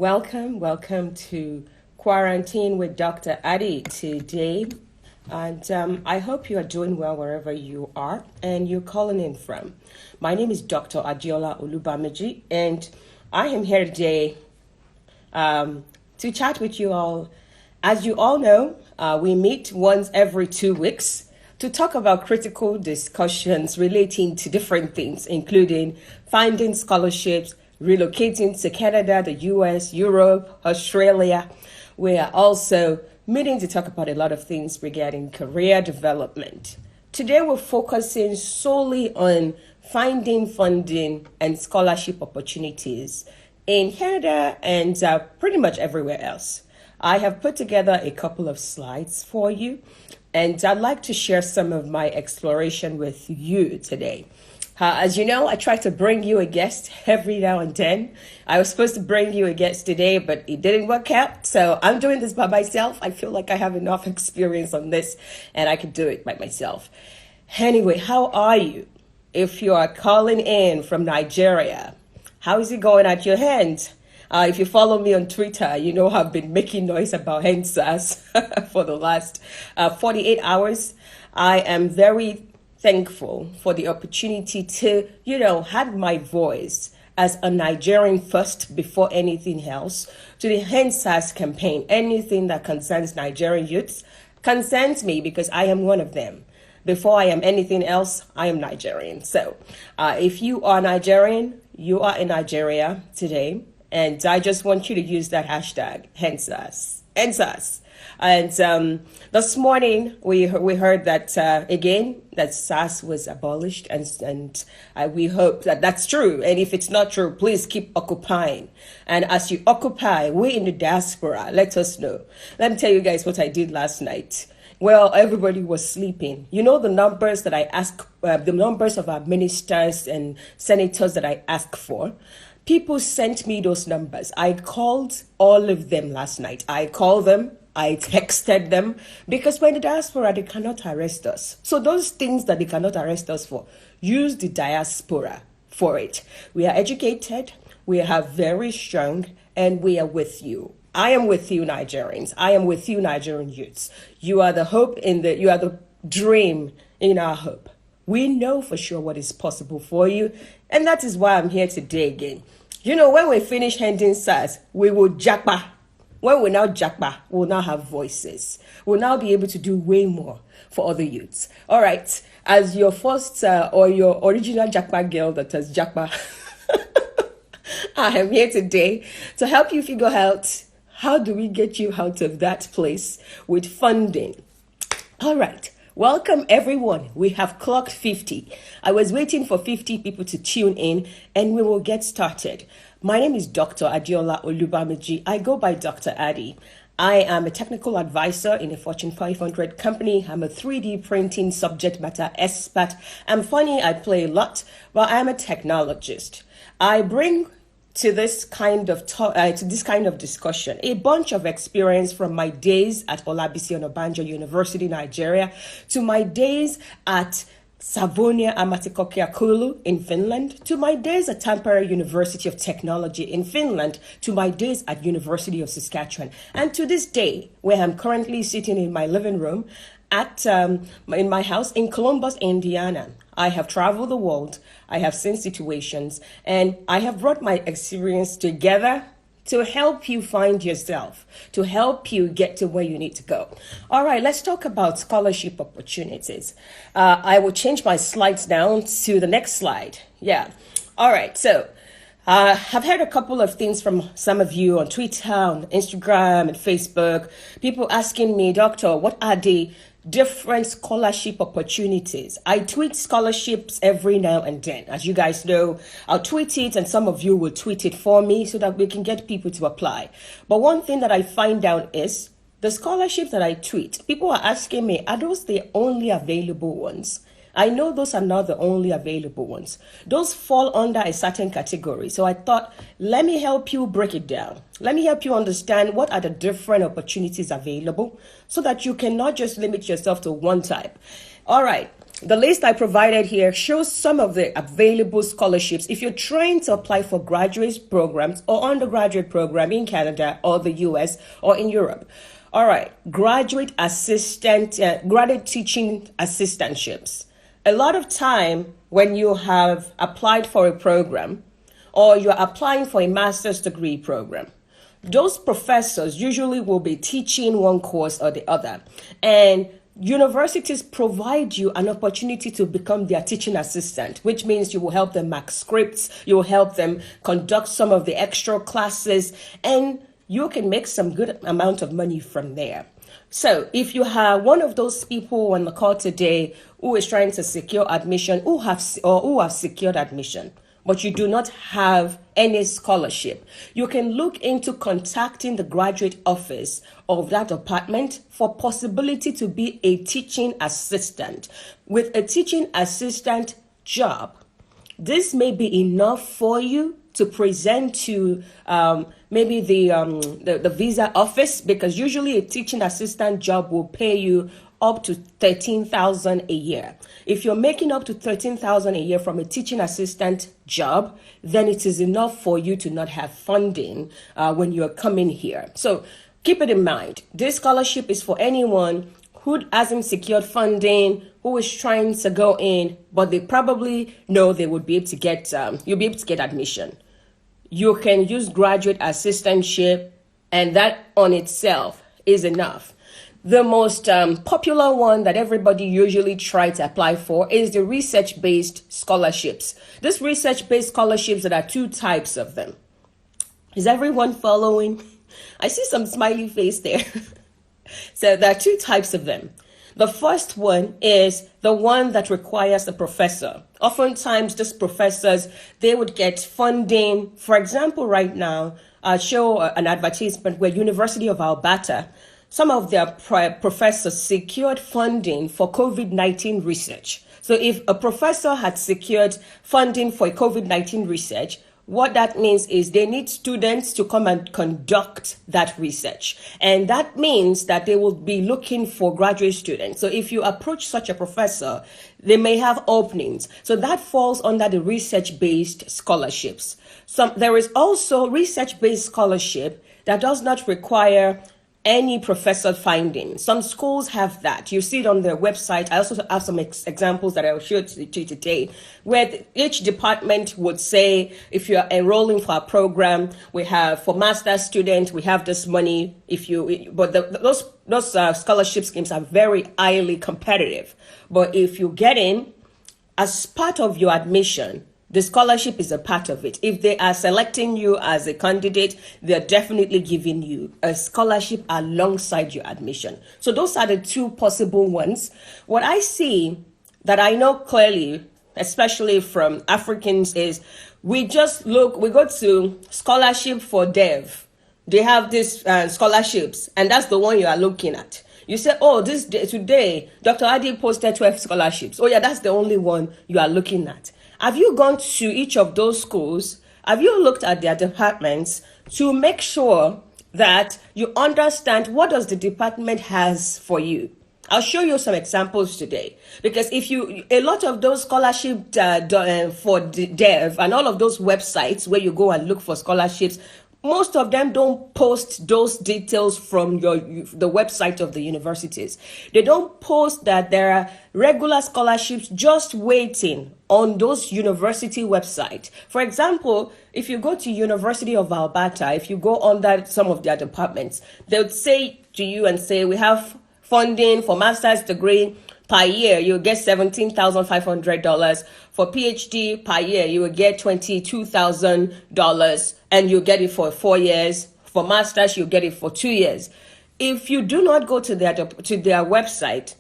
Welcome to Quarantine with Dr. Adi today. And I hope you are doing well wherever you are and you're calling in from. My name is Dr. Adiola Olubameji, and I am here today to chat with you all. As you all know, we meet once every 2 weeks to talk about critical discussions relating to different things, including finding scholarships, relocating to Canada, the US, Europe, Australia. We are also meeting to talk about a lot of things regarding career development. Today, we're focusing solely on finding funding and scholarship opportunities in Canada and pretty much everywhere else. I have put together a couple of slides for you, and I'd like to share some of my exploration with you today. As you know, I try to bring you a guest every now and then. I was supposed to bring you a guest today, but it didn't work out. So I'm doing this by myself. I feel like I have enough experience on this and I can do it by myself. Anyway, how are you? If you are calling in from Nigeria, how is it going at your hand? If you follow me on Twitter, you know I've been making noise about HENSAS for the last 48 hours. I am very thankful for the opportunity to, have my voice as a Nigerian first before anything else to the HENSAS campaign. Anything that concerns Nigerian youths concerns me because I am one of them. Before I am anything else, I am Nigerian. So if you are Nigerian, you are in Nigeria today. And I just want you to use that hashtag, HENSAS. And this morning, we heard that, again, that SAS was abolished. And we hope that that's true. And if it's not true, please keep occupying. And as you occupy, we in the diaspora, let us know. Let me tell you guys what I did last night. Well, everybody was sleeping. You know the numbers that I ask, the numbers of our ministers and senators that I ask for? People sent me those numbers. I called all of them last night. I called them. I texted them because when the diaspora, they cannot arrest us. So those things that they cannot arrest us for, use the diaspora for it. We are educated. We are very strong, and we are with you. I am with you, Nigerians. I am with you, Nigerian youths. You are the hope you are the dream in our hope. We know for sure what is possible for you, and that is why I'm here today again. When we finish handing SARS, we will jackpot. When we now jackpot, we'll now have voices. We'll now be able to do way more for other youths. All right, as your first or your original jackpot girl that has jackpot, I am here today to help you figure out how do we get you out of that place with funding. All right. Welcome, everyone. We have clocked 50. I was waiting for 50 people to tune in, and we will get started. My name is Dr. Adiola Olubameji. I go by Dr. Adi. I am a technical advisor in a Fortune 500 company. I'm a 3D printing subject matter expert. I'm funny, I play a lot, but I'm a technologist. I bring to this kind of discussion a bunch of experience from my days at Olabisi Onabanjo University, Nigeria, to my days at Savonia Ammatikoki Akulu in Finland, to my days at Tampere University of Technology in Finland, to my days at University of Saskatchewan, and to this day, where I'm currently sitting in my living room in my house in Columbus, Indiana. I have traveled the world, I have seen situations, and I have brought my experience together to help you find yourself, to help you get to where you need to go. All right, let's talk about scholarship opportunities. I will change my slides down to the next slide. Yeah. All right, so I've heard a couple of things from some of you on Twitter, on Instagram, and Facebook. People asking me, Doctor, what are the different scholarship opportunities? I tweet scholarships every now and then. As you guys know, I'll tweet it and some of you will tweet it for me so that we can get people to apply. But one thing that I find out is the scholarships that I tweet, people are asking me, are those the only available ones? I know those are not the only available ones. Those fall under a certain category. So I thought, let me help you break it down. Let me help you understand what are the different opportunities available so that you cannot just limit yourself to one type. All right. the list I provided here shows some of the available scholarships if you're trying to apply for graduate programs or undergraduate program in Canada or the US or in Europe. All right, graduate teaching assistantships. A lot of time when you have applied for a program or you're applying for a master's degree program, those professors usually will be teaching one course or the other. And universities provide you an opportunity to become their teaching assistant, which means you will help them mark scripts, you will help them conduct some of the extra classes, and you can make some good amount of money from there. So if you are one of those people on the call today who is trying to secure admission, who have secured admission, but you do not have any scholarship, you can look into contacting the graduate office of that department for possibility to be a teaching assistant. With a teaching assistant job, this may be enough for you to present to maybe the visa office, because usually a teaching assistant job will pay you up to $13,000 a year. If you're making up to $13,000 a year from a teaching assistant job, then it is enough for you to not have funding when you're coming here. So keep it in mind. This scholarship is for anyone who hasn't secured funding, who is trying to go in, but they probably know they would be able to get, you'll be able to get admission. You can use graduate assistantship, and that on itself is enough. The most popular one that everybody usually tries to apply for is the research-based scholarships. This research-based scholarships, there are two types of them. Is everyone following? I see some smiley face there. So there are two types of them. The first one is the one that requires a professor. Oftentimes, these professors, they would get funding. For example, right now, I'll show an advertisement where University of Alberta, some of their professors secured funding for COVID-19 research. So if a professor had secured funding for COVID-19 research, what that means is they need students to come and conduct that research. And that means that they will be looking for graduate students. So if you approach such a professor, they may have openings. So that falls under the research-based scholarships. There is also research-based scholarship that does not require any professor finding. Some schools have that. You see it on their website. I also have some examples that I'll show to you today, where each department would say, if you're enrolling for a program, we have for master's students, we have this money. Those scholarship schemes are very highly competitive. But if you get in as part of your admission, the scholarship is a part of it. If they are selecting you as a candidate, they're definitely giving you a scholarship alongside your admission. So those are the two possible ones. What I see that I know clearly, especially from Africans, is we go to scholarship for dev. They have these scholarships, and that's the one you are looking at. You say, oh, today, Dr. Adi posted 12 scholarships. Oh yeah, that's the only one you are looking at. Have you gone to each of those schools? Have you looked at their departments to make sure that you understand what does the department has for you? I'll show you some examples today, because a lot of those scholarship for dev and all of those websites where you go and look for scholarships, most of them don't post those details from the website of the universities. They don't post that there are regular scholarships just waiting on those university websites. For example, if you go to University of Alberta, if you go under some of their departments, they'll say to you and say, we have funding for master's degree per year, you will get $17,500. For PhD per year, you will get $22,000, and you get it for 4 years. For master's, you get it for 2 years. If you do not go to their website,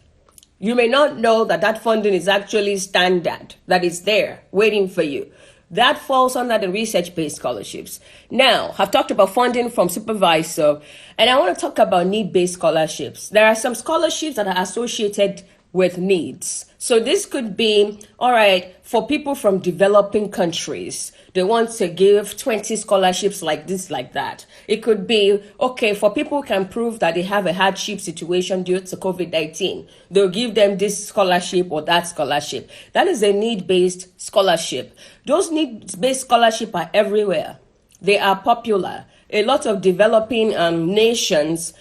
you may not know that funding is actually standard, that is there waiting for you. That falls under the research-based scholarships. Now, I've talked about funding from supervisor, and I want to talk about need-based scholarships. There are some scholarships that are associated with needs. So this could be, all right, for people from developing countries, they want to give 20 scholarships like this, like that. It could be, okay, for people who can prove that they have a hardship situation due to COVID-19, they'll give them this scholarship or that scholarship. That is a need-based scholarship. Those need-based scholarships are everywhere. They are popular. A lot of developing nations,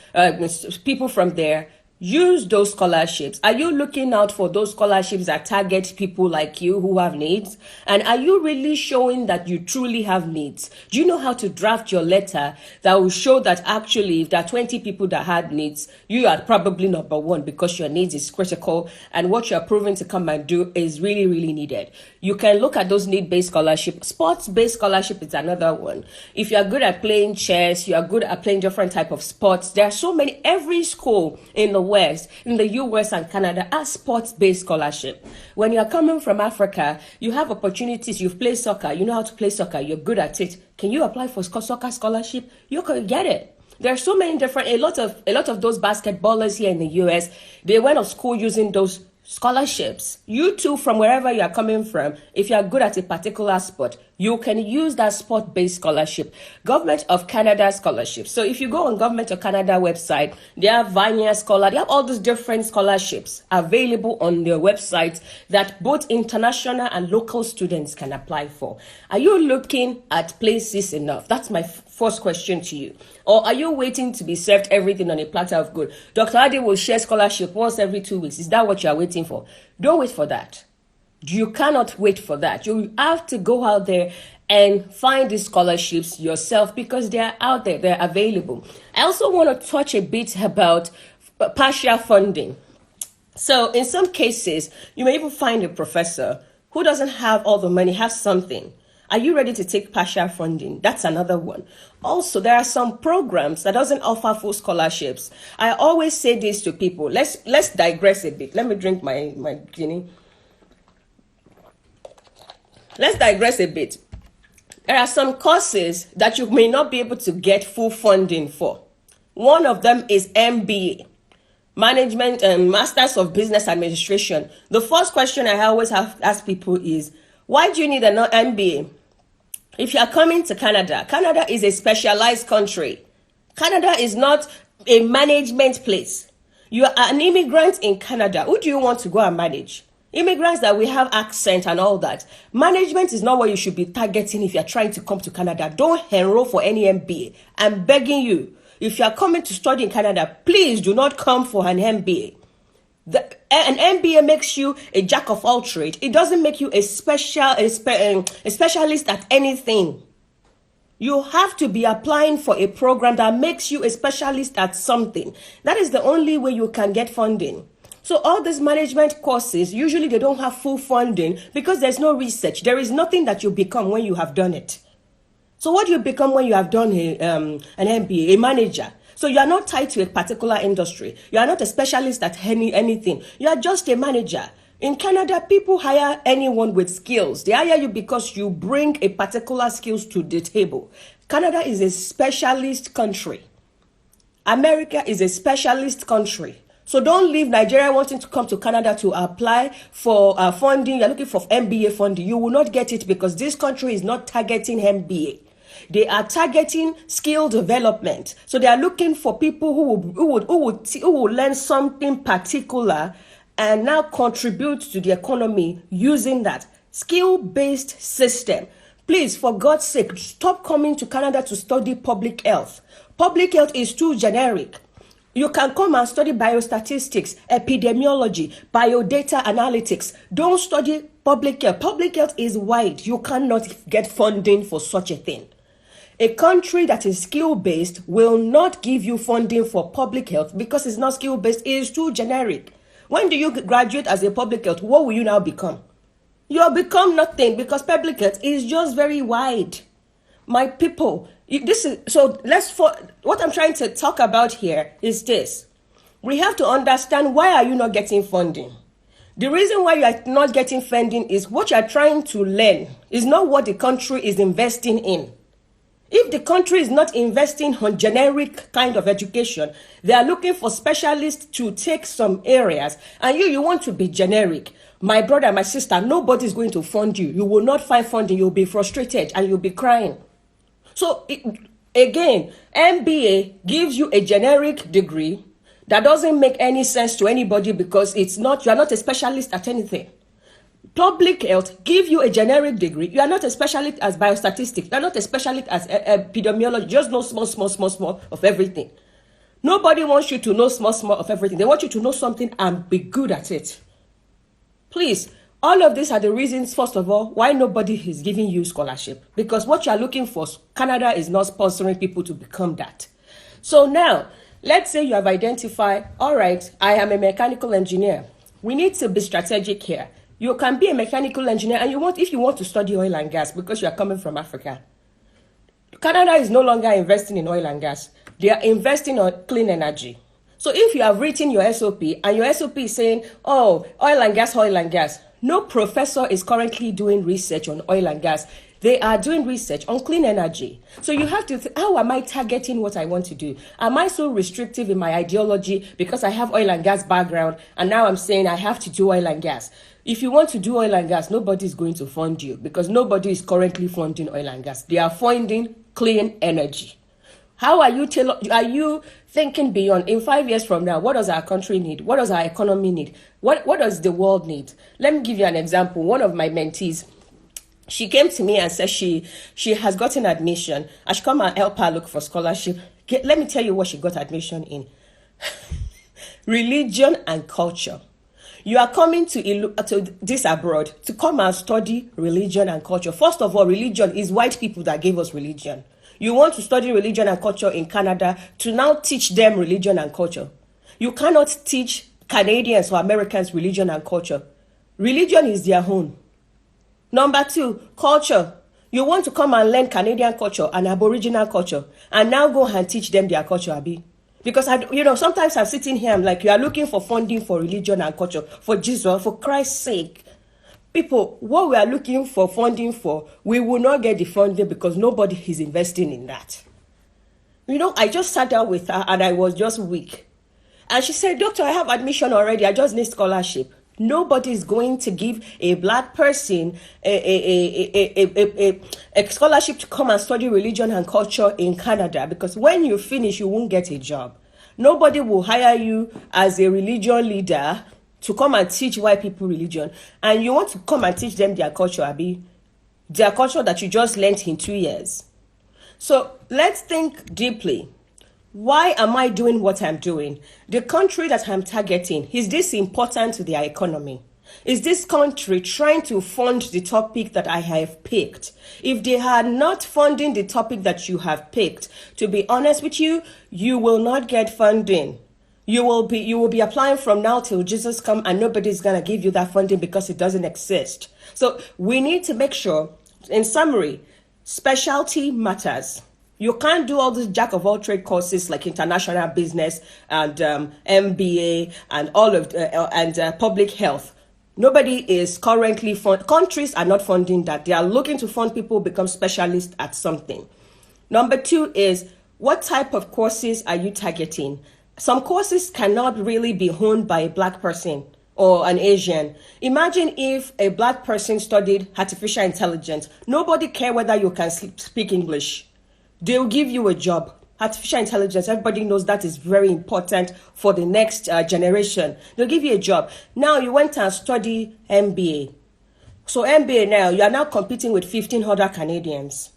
people from there, use those scholarships. Are you looking out for those scholarships that target people like you who have needs? And are you really showing that you truly have needs? Do you know how to draft your letter that will show that actually if there are 20 people that had needs, you are probably number one because your needs is critical and what you're proving to come and do is really, really needed. You can look at those need-based scholarships. Sports-based scholarship is another one. If you're good at playing chess, you are good at playing different type of sports. There are so many. Every school in the West, in the US and Canada, are sports-based scholarship. When you're coming from Africa, you have opportunities. You've played soccer. You know how to play soccer. You're good at it. Can you apply for soccer scholarship? You can get it. There are so many different. A lot of those basketballers here in the US, they went to school using those scholarships. You too, from wherever you are coming from, if you are good at a particular sport, you can use that sport-based scholarship. Government of Canada scholarship. So if you go on Government of Canada website, they have Vanya Scholar, they have all these different scholarships available on their website that both international and local students can apply for. Are you looking at places enough? That's my first question to you. Or are you waiting to be served everything on a platter of good? Dr. Adi will share scholarship once every 2 weeks. Is that what you are waiting for? Don't wait for that. You cannot wait for that. You have to go out there and find these scholarships yourself because they are out there. They're available. I also want to touch a bit about partial funding. So in some cases, you may even find a professor who doesn't have all the money, has something. Are you ready to take partial funding? That's another one. Also, there are some programs that doesn't offer full scholarships. I always say this to people. Let's digress a bit. Let me drink my Guinea. Let's digress a bit. There are some courses that you may not be able to get full funding for. One of them is MBA, Management and Masters of Business Administration. The first question I always have asked people is, why do you need an MBA? If you are coming to Canada, Canada is a specialized country. Canada is not a management place. You are an immigrant in Canada. Who do you want to go and manage? Immigrants that we have accent and all that. Management is not what you should be targeting if you're trying to come to Canada. Don't enroll for any MBA. I'm begging you. If you're coming to study in Canada, please do not come for an MBA. An MBA makes you a jack of all trades. It doesn't make you a specialist at anything. You have to be applying for a program that makes you a specialist at something. That is the only way you can get funding. So all these management courses, usually they don't have full funding because there's no research. There is nothing that you become when you have done it. So what do you become when you have done an MBA, a manager? So you are not tied to a particular industry. You are not a specialist at anything. You are just a manager. In Canada, people hire anyone with skills. They hire you because you bring a particular skills to the table. Canada is a specialist country. America is a specialist country. So don't leave Nigeria wanting to come to Canada to apply for funding. You're looking for MBA funding. You will not get it because this country is not targeting MBA. They are targeting skill development. So they are looking for people who will learn something particular and now contribute to the economy using that skill-based system. Please, for God's sake, stop coming to Canada to study public health. Public health is too generic. You can come and study biostatistics, epidemiology, biodata analytics. Don't study public health. Public health is wide. You cannot get funding for such a thing. A country that is skill-based will not give you funding for public health because it's not skill-based. It is too generic. When do you graduate as a public health? What will you now become? You'll become nothing because public health is just very wide. My people, what I'm trying to talk about here is this. We have to understand, why are you not getting funding? The reason why you are not getting funding is what you are trying to learn is not what the country is investing in. If the country is not investing on generic kind of education, they are looking for specialists to take some areas, and you want to be generic. My brother, my sister, nobody is going to fund you. You will not find funding. You'll be frustrated and you'll be crying. So again, MBA gives you a generic degree that doesn't make any sense to anybody because you're not a specialist at anything. Public health give you a generic degree. You are not a specialist as biostatistics. You are not a specialist as epidemiology. Just know small of everything. Nobody wants you to know small of everything. They want you to know something and be good at it. Please, all of these are the reasons, first of all, why nobody is giving you scholarship. Because what you are looking for, Canada is not sponsoring people to become that. So now, let's say you have identified, all right, I am a mechanical engineer. We need to be strategic here. You can be a mechanical engineer and if you want to study oil and gas because you are coming from Africa. Canada is no longer investing in oil and gas. They are investing on clean energy. So if you have written your SOP and your SOP is saying, oh, oil and gas, no professor is currently doing research on oil and gas. They are doing research on clean energy. So you have to think, how am I targeting what I want to do? Am I so restrictive in my ideology because I have oil and gas background and now I'm saying I have to do oil and gas? If you want to do oil and gas, nobody is going to fund you because nobody is currently funding oil and gas. They are funding clean energy. How are you thinking beyond? In 5 years from now, what does our country need? What does our economy need? What does the world need? Let me give you an example. One of my mentees, she came to me and said she has gotten admission. I should come and help her look for scholarship. Let me tell you what she got admission in. Religion and culture. You are coming to this abroad to come and study religion and culture. First of all, religion is white people that gave us religion. You want to study religion and culture in Canada to now teach them religion and culture. You cannot teach Canadians or Americans religion and culture. Religion is their own. Number 2, culture. You want to come and learn Canadian culture and Aboriginal culture and now go and teach them their culture, Abi. Because, sometimes I'm sitting here, I'm like, you are looking for funding for religion and culture. For Jesus, for Christ's sake. People, what we are looking for funding for, we will not get the funding because nobody is investing in that. I just sat down with her and I was just weak. And she said, Doctor, I have admission already. I just need scholarship. Nobody is going to give a black person a scholarship to come and study religion and culture in Canada because when you finish, you won't get a job. Nobody will hire you as a religion leader to come and teach white people religion. And you want to come and teach them their culture, Abi. Their culture that you just learned in 2 years. So let's think deeply. Why am I doing what I'm doing? The country that I'm targeting, is this important to their economy? Is this country trying to fund the topic that I have picked? If they are not funding the topic that you have picked, to be honest with you, you will not get funding. You will be applying from now till Jesus comes and nobody's going to give you that funding because it doesn't exist. So we need to make sure, in summary, specialty matters. You can't do all these jack of all trade courses like international business and MBA and all of public health. Nobody is currently countries are not funding that. They are looking to fund people become specialists at something. Number 2 is what type of courses are you targeting? Some courses cannot really be owned by a black person or an Asian. Imagine if a black person studied artificial intelligence. Nobody cares whether you can speak English. They'll give you a job. Artificial intelligence, everybody knows that is very important for the next generation. They'll give you a job. Now you went and study MBA. So MBA now, you are now competing with 15 other Canadians.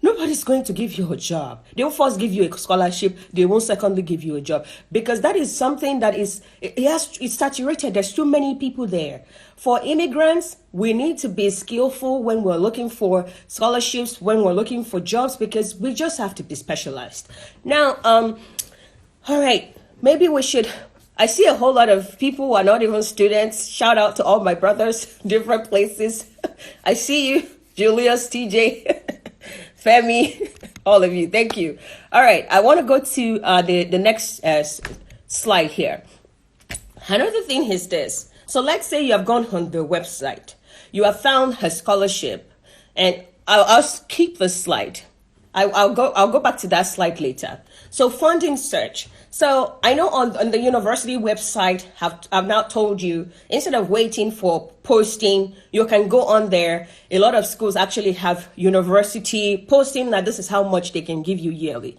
Nobody's going to give you a job. They will first give you a scholarship. They won't secondly give you a job. Because that is something that it's saturated. There's too many people there. For immigrants, we need to be skillful when we're looking for scholarships, when we're looking for jobs, because we just have to be specialized. Now, all right, maybe we should... I see a whole lot of people who are not even students. Shout out to all my brothers, different places. I see you, Julius, TJ. Femi, all of you, thank you. All right, I want to go to the next slide here. Another thing is this. So let's say you have gone on the website. You have found her scholarship. And I'll keep this slide. I'll go back to that slide later. So funding search. So I know on the university website I've now told you, instead of waiting for posting, you can go on there. A lot of schools actually have university posting that this is how much they can give you yearly.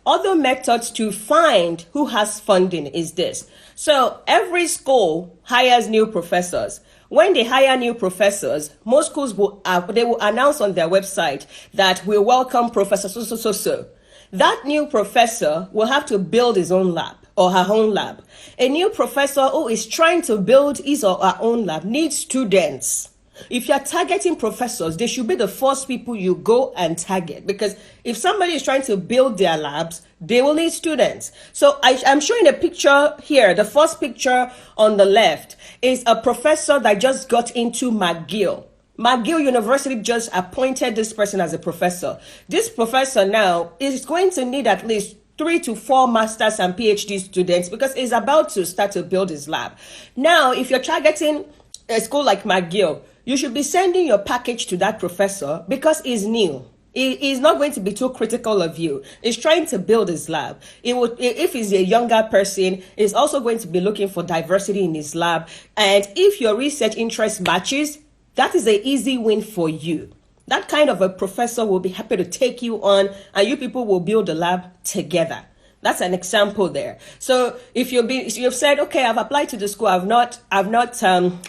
Other methods to find who has funding is this. So every school hires new professors. When they hire new professors, most schools will announce on their website that we welcome Professor so. That new professor will have to build his own lab or her own lab. A new professor who is trying to build his or her own lab needs students. If you're targeting professors, they should be the first people you go and target, because if somebody is trying to build their labs, they will need students. So I'm showing a picture here. The first picture on the left is a professor that just got into McGill. McGill University just appointed this person as a professor. This professor now is going to need at least 3 to 4 masters and PhD students because he's about to start to build his lab. Now, if you're targeting a school like McGill, you should be sending your package to that professor because he's new. He's not going to be too critical of you. He's trying to build his lab. If he's a younger person, he's also going to be looking for diversity in his lab. And if your research interest matches, that is an easy win for you. That kind of a professor will be happy to take you on, and you people will build a lab together. That's an example there. So if you've said, okay, I've applied to the school, I've not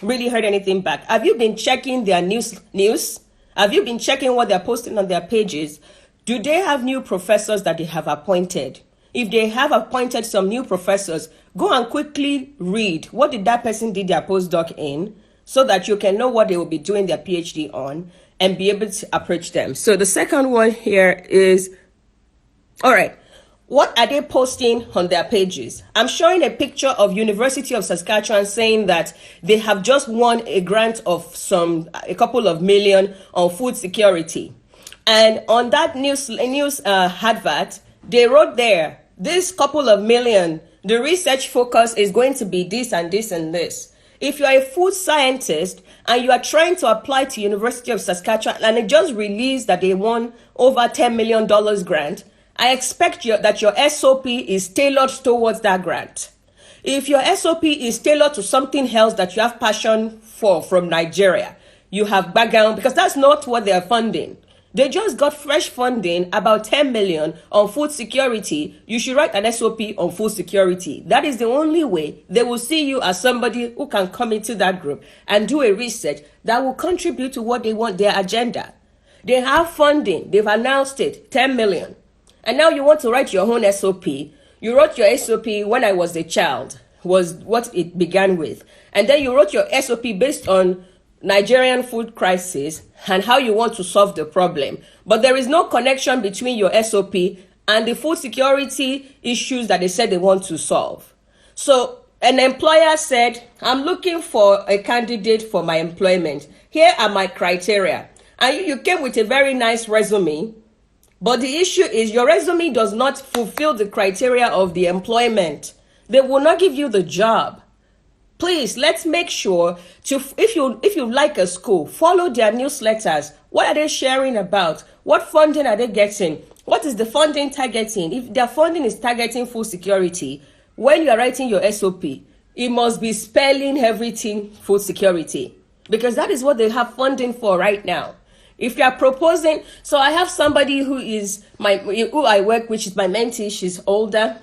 really heard anything back. Have you been checking their news? Have you been checking what they're posting on their pages? Do they have new professors that they have appointed? If they have appointed some new professors, go and quickly read what did that person did their postdoc in, so that you can know what they will be doing their PhD on and be able to approach them. So the second one here is, all right, what are they posting on their pages? I'm showing a picture of University of Saskatchewan saying that they have just won a grant of a couple of million on food security. And on that news advert, they wrote there, this couple of million, the research focus is going to be this and this and this. If you're a food scientist and you are trying to apply to University of Saskatchewan and it just released that they won over $10 million grant, I expect that your SOP is tailored towards that grant. If your SOP is tailored to something else that you have passion for from Nigeria, you have background, because that's not what they're funding. They just got fresh funding, about 10 million on food security. You should write an SOP on food security. That is the only way they will see you as somebody who can come into that group and do a research that will contribute to what they want, their agenda. They have funding. They've announced it, 10 million. And now you want to write your own SOP. You wrote your SOP when I was a child, was what it began with. And then you wrote your SOP based on Nigerian food crisis and how you want to solve the problem. But there is no connection between your SOP and the food security issues that they said they want to solve. So an employer said, I'm looking for a candidate for my employment. Here are my criteria. And you came with a very nice resume. But the issue is your resume does not fulfill the criteria of the employment. They will not give you the job. Please, let's make sure if you like a school, follow their newsletters. What are they sharing about? What funding are they getting? What is the funding targeting? If their funding is targeting food security, when you are writing your SOP, it must be spelling everything food security, because that is what they have funding for right now. If you are proposing, so I have somebody who I work with, she's my mentee, she's older,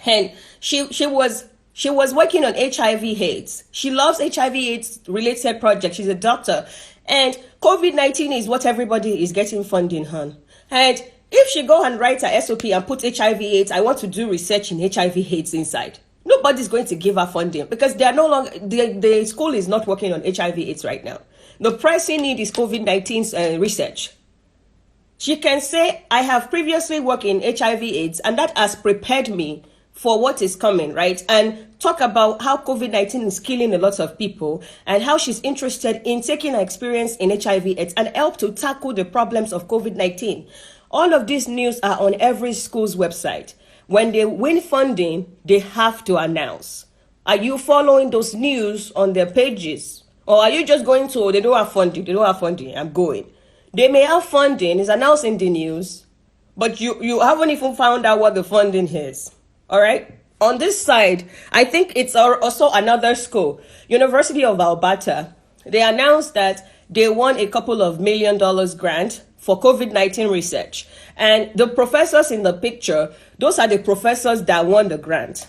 and she was working on HIV/AIDS. She loves HIV/AIDS related projects. She's a doctor, and COVID-19 is what everybody is getting funding on. And if she go and write her SOP and put HIV/AIDS, I want to do research in HIV/AIDS inside, nobody's going to give her funding because they are no longer, the school is not working on HIV/AIDS right now. The pressing need is COVID-19 research. She can say, I have previously worked in HIV/AIDS and that has prepared me for what is coming, right? And talk about how COVID-19 is killing a lot of people and how she's interested in taking her experience in HIV/AIDS and help to tackle the problems of COVID-19. All of these news are on every school's website. When they win funding, they have to announce. Are you following those news on their pages? Or are you just going to, they don't have funding, I'm going. They may have funding, it's announced in the news, but you haven't even found out what the funding is. All right. On this side, I think it's also another school, University of Alberta. They announced that they won a couple of $1 million grant for COVID-19 research. And the professors in the picture, those are the professors that won the grant.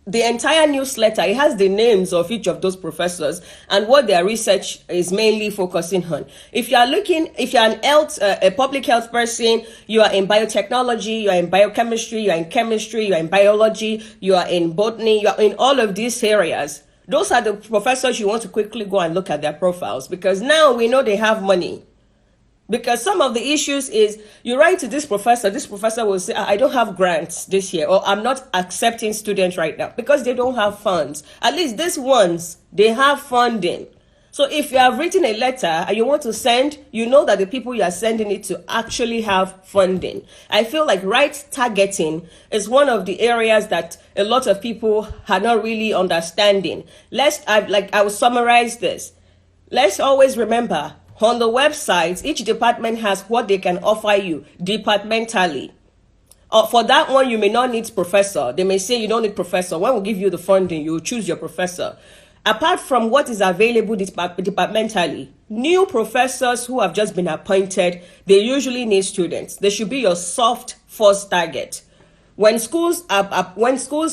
The entire newsletter, it has the names of each of those professors and what their research is mainly focusing on. If you are a public health person, you are in biotechnology, you are in biochemistry, you are in chemistry, you are in biology, you are in botany, you are in all of these areas. Those are the professors you want to quickly go and look at their profiles, because now we know they have money. Because some of the issues is you write to this professor will say, I don't have grants this year, or I'm not accepting students right now, because they don't have funds. At least these ones, they have funding. So if you have written a letter and you want to send, you know that the people you are sending it to actually have funding. I feel like right targeting is one of the areas that a lot of people are not really understanding. I will summarize this. Let's always remember, on the website, each department has what they can offer you departmentally. For that one, you may not need professor. They may say you don't need professor. When we give you the funding, you choose your professor. Apart from what is available departmentally, new professors who have just been appointed, they usually need students. They should be your soft first target. When schools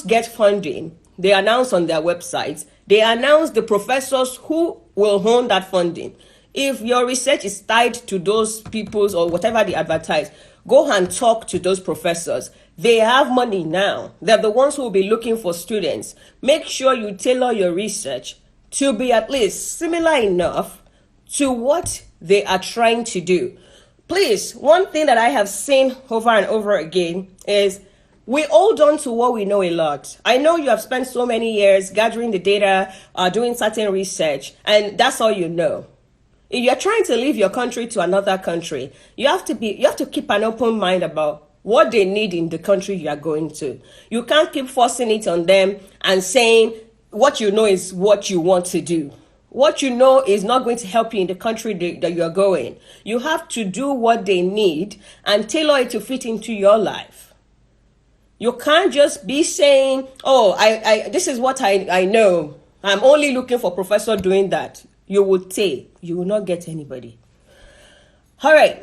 get funding, they announce on their websites, they announce the professors who will own that funding. If your research is tied to those people's or whatever they advertise, go and talk to those professors. They have money now. They're the ones who will be looking for students. Make sure you tailor your research to be at least similar enough to what they are trying to do. Please, one thing that I have seen over and over again is we hold on to what we know a lot. I know you have spent so many years gathering the data, doing certain research, and that's all you know. If you're trying to leave your country to another country, you have to keep an open mind about what they need in the country you are going to. You can't keep forcing it on them and saying what you know is what you want to do. What you know is not going to help you in the country that you're going. You have to do what they need and tailor it to fit into your life. You can't just be saying, oh, this is what I know. I'm only looking for professor doing that. You will fail. You will not get anybody. All right.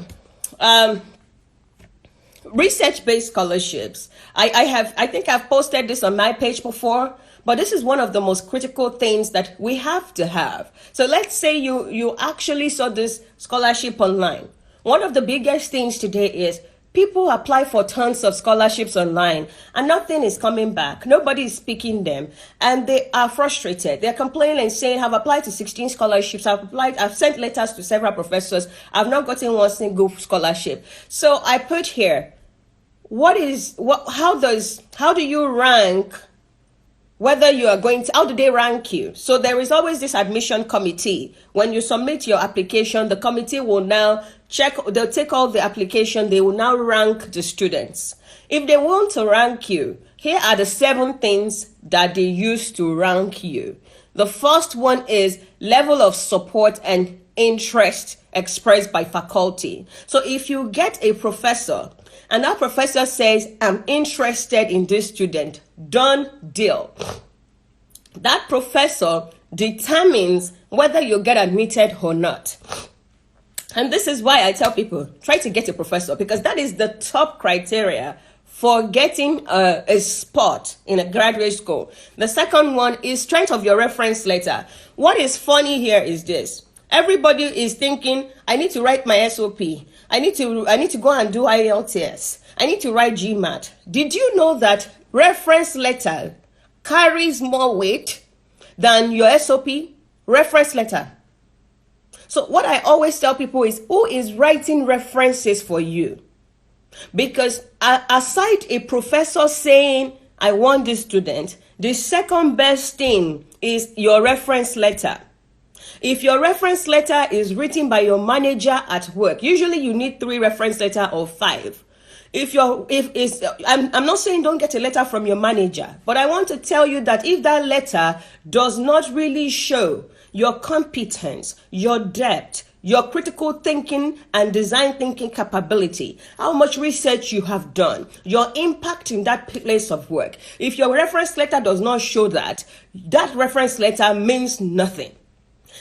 Research-based scholarships. I think I've posted this on my page before, but this is one of the most critical things that we have to have. So let's say you actually saw this scholarship online. One of the biggest things today is people apply for tons of scholarships online and nothing is coming back. Nobody is picking them and they are frustrated. They're complaining and saying, I've applied to 16 scholarships. I've sent letters to several professors. I've not gotten one single scholarship. So I put here, how do you rank whether you are going to, how do they rank you? So there is always this admission committee. When you submit your application, the committee will now they'll take all the application, they will now rank the students. If they want to rank you, here are the 7 things that they use to rank you. The first one is level of support and interest expressed by faculty. So if you get a professor and that professor says, I'm interested in this student, done deal. That professor determines whether you get admitted or not. And this is why I tell people, try to get a professor, because that is the top criteria for getting a spot in a graduate school. The second one is strength of your reference letter. What is funny here is this. Everybody is thinking, I need to write my SOP. I need to go and do IELTS. I need to write GMAT. Did you know that reference letter carries more weight than your SOP? Reference letter. So what I always tell people is, who is writing references for you? Because aside a professor saying, I want this student, the second best thing is your reference letter. If your reference letter is written by your manager at work, usually you need 3 reference letter or 5. I'm not saying don't get a letter from your manager, but I want to tell you that if that letter does not really show your competence, your depth, your critical thinking and design thinking capability, how much research you have done, your impact in that place of work. If your reference letter does not show that, that reference letter means nothing.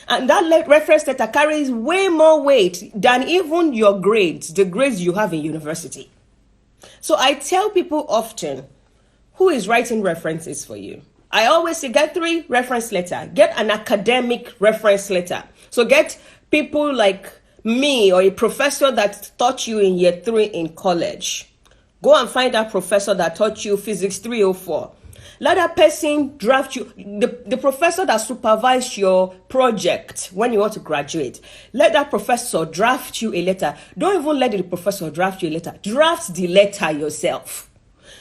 And that reference letter carries way more weight than even your grades, the grades you have in university. So I tell people often, who is writing references for you? I always say, get 3 reference letters. Get an academic reference letter. So get people like me or a professor that taught you in year 3 in college. Go and find that professor that taught you physics 304. Let that person draft you, the professor that supervised your project when you want to graduate. Let that professor draft you a letter. Don't even let the professor draft you a letter. Draft the letter yourself.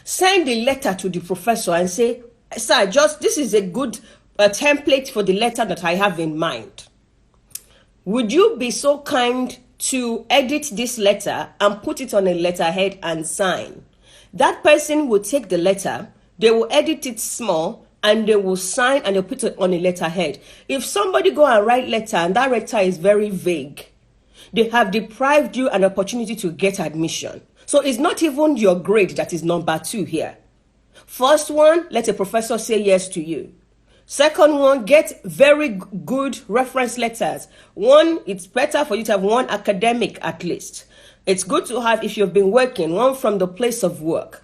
Send the letter to the professor and say, sir, this is a good template for the letter that I have in mind. Would you be so kind to edit this letter and put it on a letterhead and sign? That person will take the letter, they will edit it small, and they will sign and they'll put it on a letterhead. If somebody go and write letter and that letter is very vague, they have deprived you an opportunity to get admission. So it's not even your grade that is number 2 here. First one, let a professor say yes to you. Second one, get very good reference letters. One, it's better for you to have one academic at least. It's good to have, if you've been working, one from the place of work.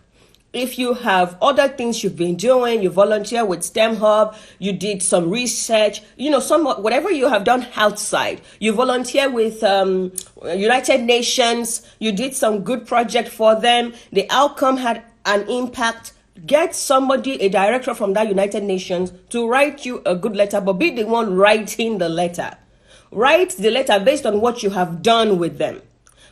If you have other things you've been doing, you volunteer with STEM Hub, you did some research, whatever you have done outside, you volunteer with United Nations, you did some good project for them, the outcome had an impact. Get somebody, a director from that United Nations, to write you a good letter, but be the one writing the letter. Write the letter based on what you have done with them.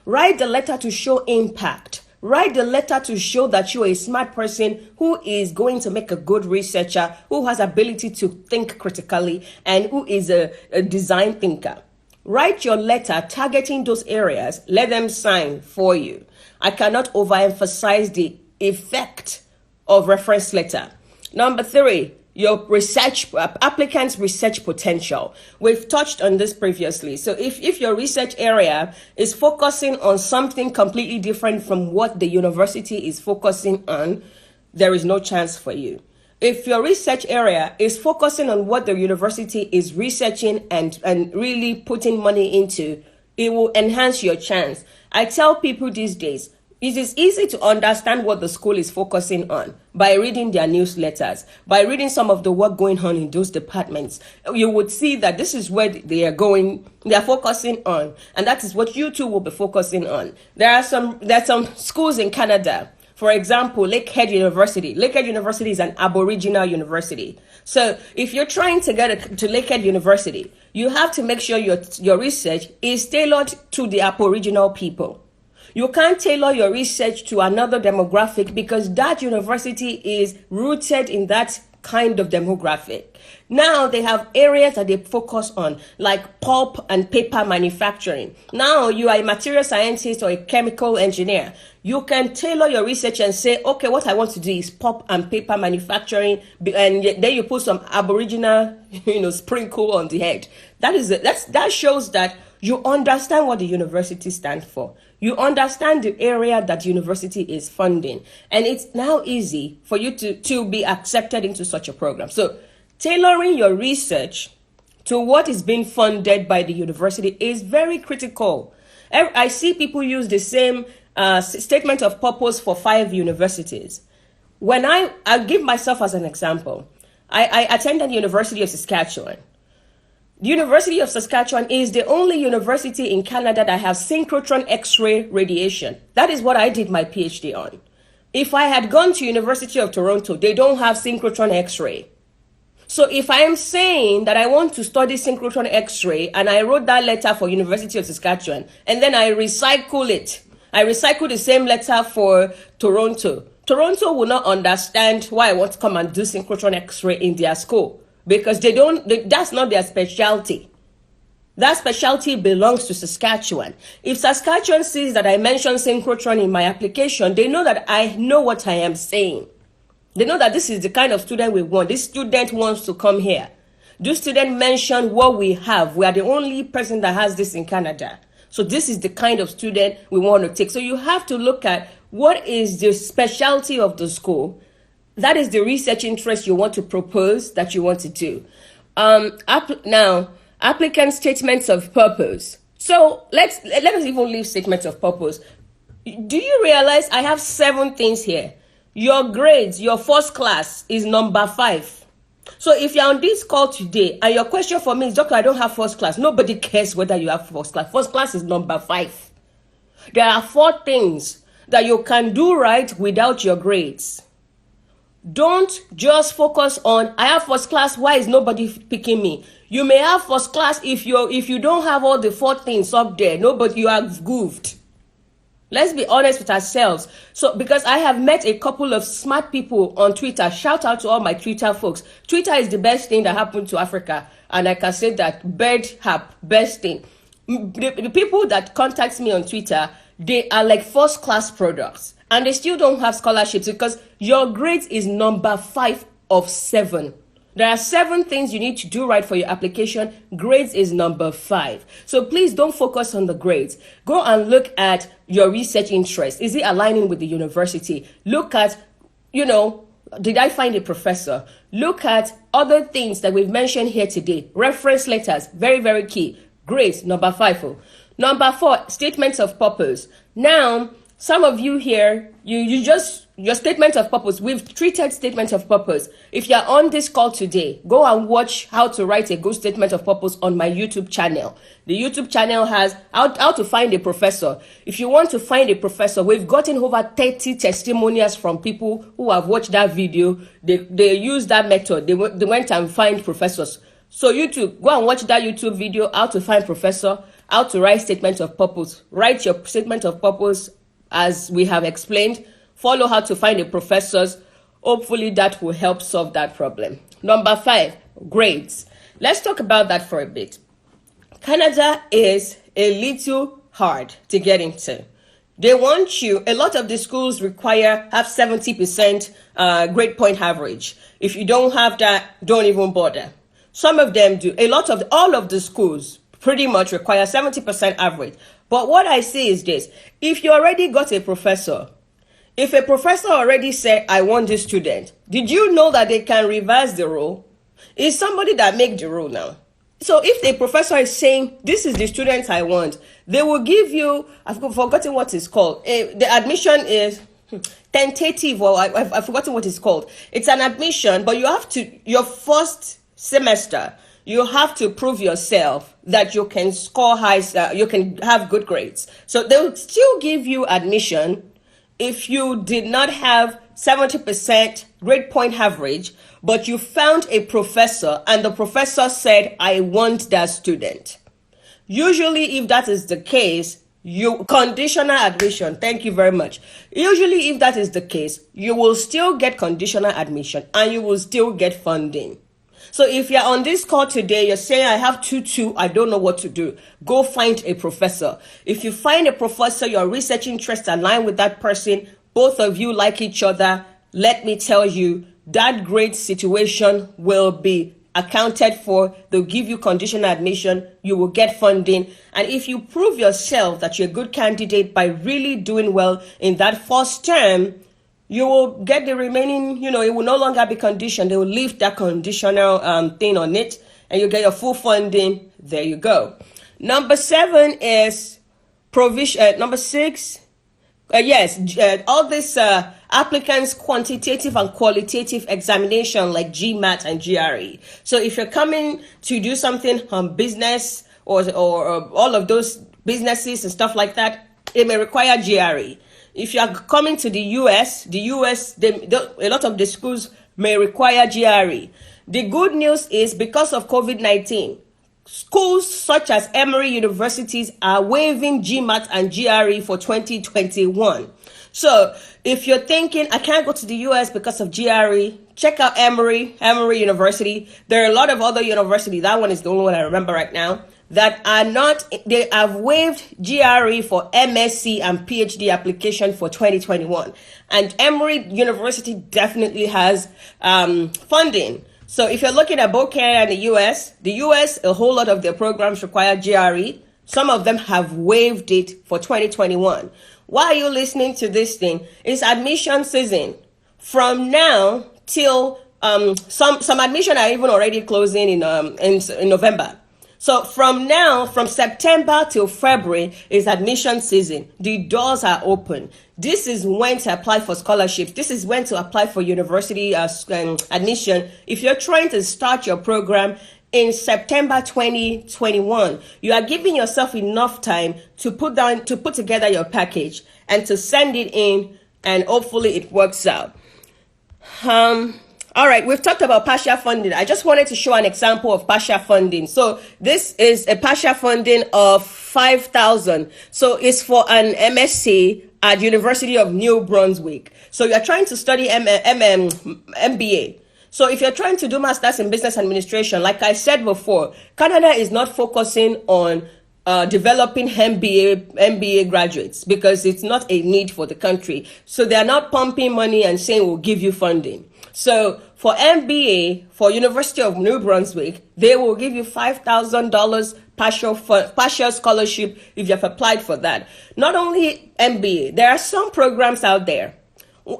Write the letter to show impact. Write the letter to show that you're a smart person who is going to make a good researcher, who has ability to think critically, and who is a design thinker. Write your letter targeting those areas. Let them sign for you. I cannot overemphasize the effect of reference letter. Number 3, your applicant's research potential. We've touched on this previously. So if your research area is focusing on something completely different from what the university is focusing on, there is no chance for you. If your research area is focusing on what the university is researching and really putting money into, it will enhance your chance. I tell people these days, it is easy to understand what the school is focusing on by reading their newsletters, by reading some of the work going on in those departments. You would see that this is where they are focusing on, and that is what you too will be focusing on. There are some schools in Canada, for example, Lakehead University. Lakehead University is an Aboriginal university. So if you're trying to get to Lakehead University, you have to make sure your research is tailored to the Aboriginal people. You can't tailor your research to another demographic because that university is rooted in that kind of demographic. Now they have areas that they focus on, like pulp and paper manufacturing. Now you are a material scientist or a chemical engineer. You can tailor your research and say, okay, what I want to do is pulp and paper manufacturing, and then you put some Aboriginal, sprinkle on the head. That shows that you understand what the university stands for. You understand the area that university is funding. And it's now easy for you to be accepted into such a program. So tailoring your research to what is being funded by the university is very critical. I see people use the same statement of purpose for 5 universities. When I'll give myself as an example. I attended the University of Saskatchewan. The University of Saskatchewan is the only university in Canada that has synchrotron X-ray radiation. That is what I did my PhD on. If I had gone to University of Toronto, they don't have synchrotron X-ray. So if I am saying that I want to study synchrotron X-ray and I wrote that letter for University of Saskatchewan and then I recycle it, I recycle the same letter for Toronto, Toronto will not understand why I want to come and do synchrotron X-ray in their school. Because that's not their specialty. That specialty belongs to Saskatchewan. If Saskatchewan sees that I mention synchrotron in my application, they know that I know what I am saying. They know that this is the kind of student we want. This student wants to come here. Do students mention what we have? We are the only person that has this in Canada. So this is the kind of student we want to take. So you have to look at what is the specialty of the school. That is the research interest you want to propose, that you want to do. Now, applicant statements of purpose. So let us even leave statements of purpose. Do you realize I have 7 things here? Your grades, your first class is number 5. So if you're on this call today and your question for me is, Doctor, I don't have first class. Nobody cares whether you have first class. First class is number 5. There are 4 things that you can do right without your grades. Don't just focus on, I have first class, why is nobody picking me? You may have first class if you don't have all the 4 things up there. Nobody, you are goofed. Let's be honest with ourselves. So, because I have met a couple of smart people on Twitter, shout out to all my Twitter folks. Twitter is the best thing that happened to Africa. And I can say that, best thing. The people that contact me on Twitter, they are like first class products. And they still don't have scholarships because your grades is number 5 of 7. There are 7 things you need to do right for your application. Grades is number 5. So please don't focus on the grades. Go and look at your research interest. Is it aligning with the university? Look at, did I find a professor? Look at other things that we've mentioned here today. Reference letters, very, very key. Grades, number 5. Number 4, statements of purpose. Now, some of you here, your statement of purpose, we've treated statement of purpose. If you're on this call today, go and watch how to write a good statement of purpose on my YouTube channel. The YouTube channel has how to find a professor. If you want to find a professor, we've gotten over 30 testimonials from people who have watched that video. They used that method. They went and find professors. So YouTube, go and watch that YouTube video, how to find professor, how to write statement of purpose. Write your statement of purpose as we have explained. Follow how to find a professors. Hopefully that will help solve that problem. Number 5, grades. Let's talk about that for a bit. Canada is a little hard to get into. They want you, a lot of the schools have 70% grade point average. If you don't have that, don't even bother. Some of them do. All of the schools pretty much require 70% average. But what I say is this: if you already got a professor, if a professor already said, I want this student, did you know that they can reverse the rule? It's somebody that make the rule now. So if the professor is saying, this is the student I want, they will give you, I've forgotten what it's called. The admission is tentative, or I've forgotten what it's called. It's an admission, but you have to, your first semester, you have to prove yourself that you can score high, you can have good grades. So they will still give you admission if you did not have 70% grade point average, but you found a professor and the professor said, I want that student. Usually, if that is the case, conditional admission. Thank you very much. Usually, if that is the case, you will still get conditional admission and you will still get funding. So if you're on this call today, you're saying, I have 2-2, I don't know what to do. Go find a professor. If you find a professor, your research interests align with that person, both of you like each other, let me tell you, that grade situation will be accounted for. They'll give you conditional admission. You will get funding. And if you prove yourself that you're a good candidate by really doing well in that first term, you will get the remaining, it will no longer be conditioned. They will lift that conditional thing on it and you get your full funding. There you go. Number 7 is provision. Number 6, all this applicants' quantitative and qualitative examination like GMAT and GRE. So if you're coming to do something on business or all of those businesses and stuff like that, it may require GRE. If you are coming to the US, a lot of the schools may require GRE. The good news is because of COVID-19, schools such as Emory universities are waiving GMAT and GRE for 2021. So if you're thinking, I can't go to the US because of GRE, check out Emory University. There are a lot of other universities. That one is the only one I remember right now that are not, they have waived GRE for MSc and PhD application for 2021. And Emory University definitely has funding. So if you're looking at both Canada and the US, a whole lot of their programs require GRE. Some of them have waived it for 2021. Why are you listening to this thing? It's admission season. From now till some admission are even already closing in November. So from September till February is admission season. The doors are open. This is when to apply for scholarships. This is when to apply for university admission. If you're trying to start your program in September 2021, you are giving yourself enough time to put together your package and to send it in, and hopefully it works out. All right, we've talked about Pasha funding. I just wanted to show an example of Pasha funding. So this is a Pasha funding of $5,000. So it's for an MSc at University of New Brunswick. So you're trying to study MBA. So if you're trying to do Masters in Business Administration, like I said before, Canada is not focusing on developing MBA graduates because it's not a need for the country. So they're not pumping money and saying we'll give you funding. So for MBA, for University of New Brunswick, they will give you $5,000 partial scholarship if you've applied for that. Not only MBA, there are some programs out there.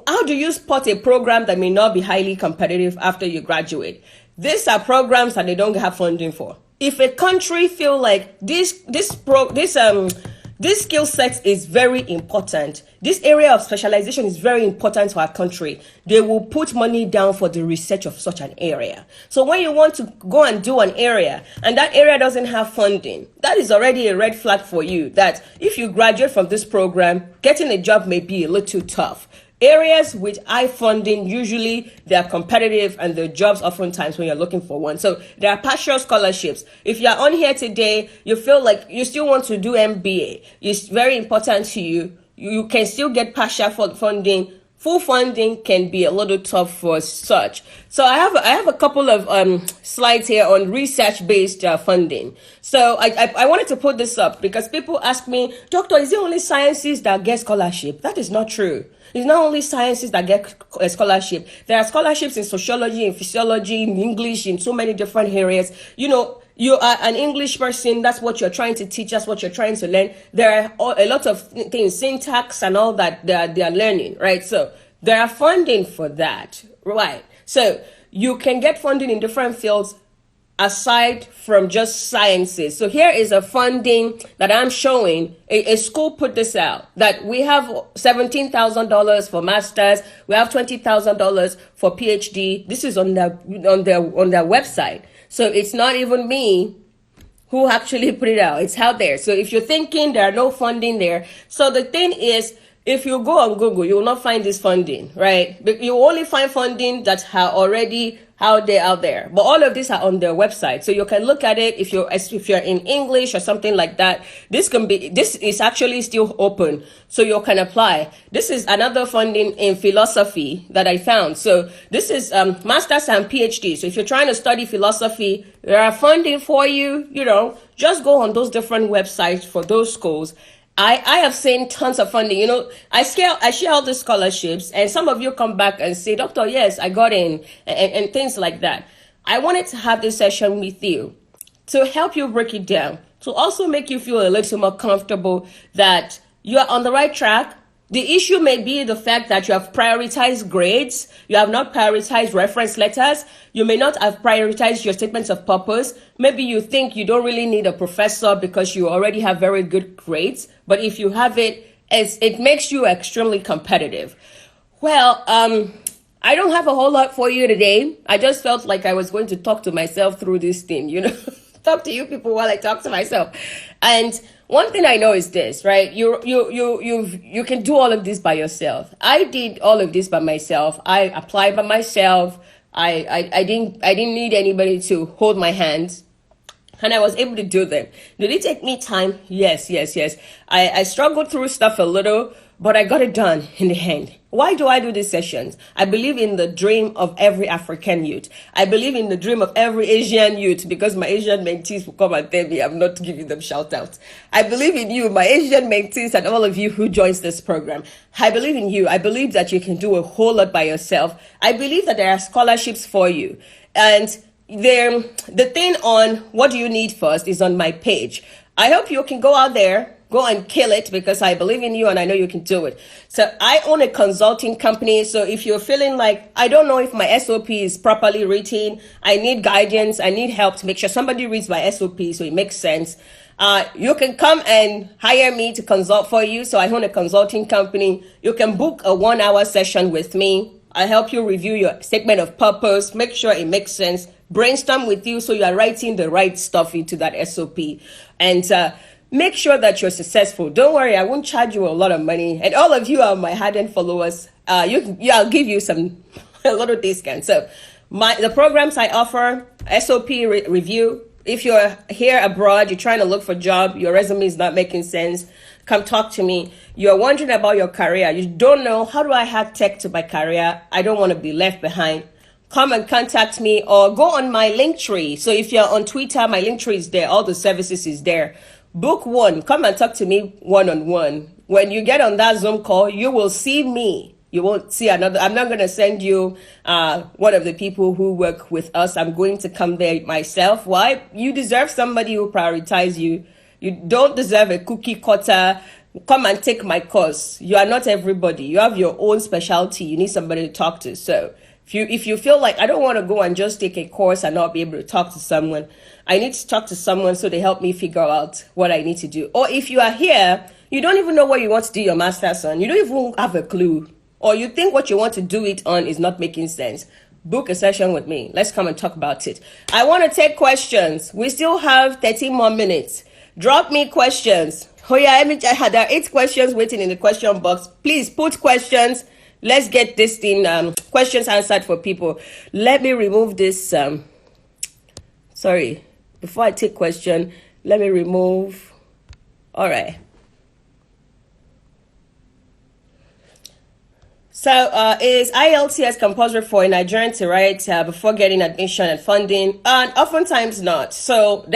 How do you spot a program that may not be highly competitive after you graduate? These are programs that they don't have funding for. If a country feel like this skill set is very important, this area of specialization is very important to our country, they will put money down for the research of such an area. So when you want to go and do an area and that area doesn't have funding, that is already a red flag for you that if you graduate from this program, getting a job may be a little tough. Areas with high funding, usually they are competitive and the jobs oftentimes when you're looking for one. So there are partial scholarships. If you're on here today, you feel like you still want to do MBA, it's very important to you. You can still get partial funding. Full funding can be a little tough for such. So I have a couple of slides here on research-based funding. So I wanted to put this up because people ask me, Doctor, is it only sciences that get scholarship? That is not true. It's not only sciences that get a scholarship. There are scholarships in sociology, in physiology, in English, in so many different areas. You know, you are an English person. That's what you're trying to teach. That's what you're trying to learn. There are a lot of things, syntax and all that they are learning, right? So there are funding for that, right? So you can get funding in different fields aside from just sciences. So here is a funding that I'm showing. A school put this out that we have $17,000 for masters. We have $20,000 for PhD. This is on their website. So it's not even me who actually put it out. It's out there. So if you're thinking there are no funding there, so the thing is, if you go on Google, you will not find this funding, right? But you only find funding that are already out there. But all of these are on their website. So you can look at it if you're in English or something like that. This is actually still open. So you can apply. This is another funding in philosophy that I found. So this is Masters and PhD. So if you're trying to study philosophy, there are funding for you, just go on those different websites for those schools. I have seen tons of funding. I share all the scholarships, and some of you come back and say, Doctor, yes, I got in, and things like that. I wanted to have this session with you to help you break it down, to also make you feel a little more comfortable that you are on the right track. The issue may be the fact that you have prioritized grades, you have not prioritized reference letters, you may not have prioritized your statements of purpose. Maybe you think you don't really need a professor because you already have very good grades, but if you have it, it makes you extremely competitive. Well, I don't have a whole lot for you today. I just felt like I was going to talk to myself through this thing, talk to you people while I talk to myself. And one thing I know is this, right? You can do all of this by yourself. I did all of this by myself. I applied by myself. I didn't need anybody to hold my hands, and I was able to do them. Did it take me time? Yes. I struggled through stuff a little, but I got it done in the end. Why do I do these sessions? I believe in the dream of every African youth. I believe in the dream of every Asian youth, because my Asian mentees will come and tell me I'm not giving them shout outs. I believe in you, my Asian mentees, and all of you who joins this program. I believe in you. I believe that you can do a whole lot by yourself. I believe that there are scholarships for you. And the thing on what do you need first is on my page. I hope you can go out there, go and kill it, because I believe in you and I know you can do it. So I own a consulting company. So if you're feeling like, I don't know if my SOP is properly written, I need guidance, I need help to make sure somebody reads my SOP so it makes sense, you can come and hire me to consult for you. So I own a consulting company. You can book a 1-hour session with me. I help you review your statement of purpose, make sure it makes sense, brainstorm with you so you are writing the right stuff into that SOP, and make sure that you're successful. Don't worry, I won't charge you a lot of money. And all of you are my hardened followers. I'll give you a little discount. So the programs I offer, SOP review. If you're here abroad, you're trying to look for a job, your resume is not making sense, come talk to me. You're wondering about your career. You don't know, how do I add tech to my career? I don't want to be left behind. Come and contact me or go on my link tree. So if you're on Twitter, my link tree is there. All the services is there. Book one. Come and talk to me one-on-one. When you get on that Zoom call, you will see me. You won't see another. I'm not going to send you one of the people who work with us. I'm going to come there myself. Why? You deserve somebody who prioritizes you. You don't deserve a cookie cutter. Come and take my course. You are not everybody. You have your own specialty. You need somebody to talk to. So if you feel like I don't want to go and just take a course and not be able to talk to someone, I need to talk to someone so they help me figure out what I need to do. Or if you are here, you don't even know what you want to do your master's on. You don't even have a clue. Or you think what you want to do it on is not making sense. Book a session with me. Let's come and talk about it. I want to take questions. We still have 13 more minutes. Drop me questions. Oh yeah, there are 8 questions waiting in the question box. Please put questions. Let's get this thing, questions answered for people. Let me remove this. Sorry, before I take question, let me remove. All right. So is IELTS compulsory for a Nigerian to write before getting admission and funding? And oftentimes not. So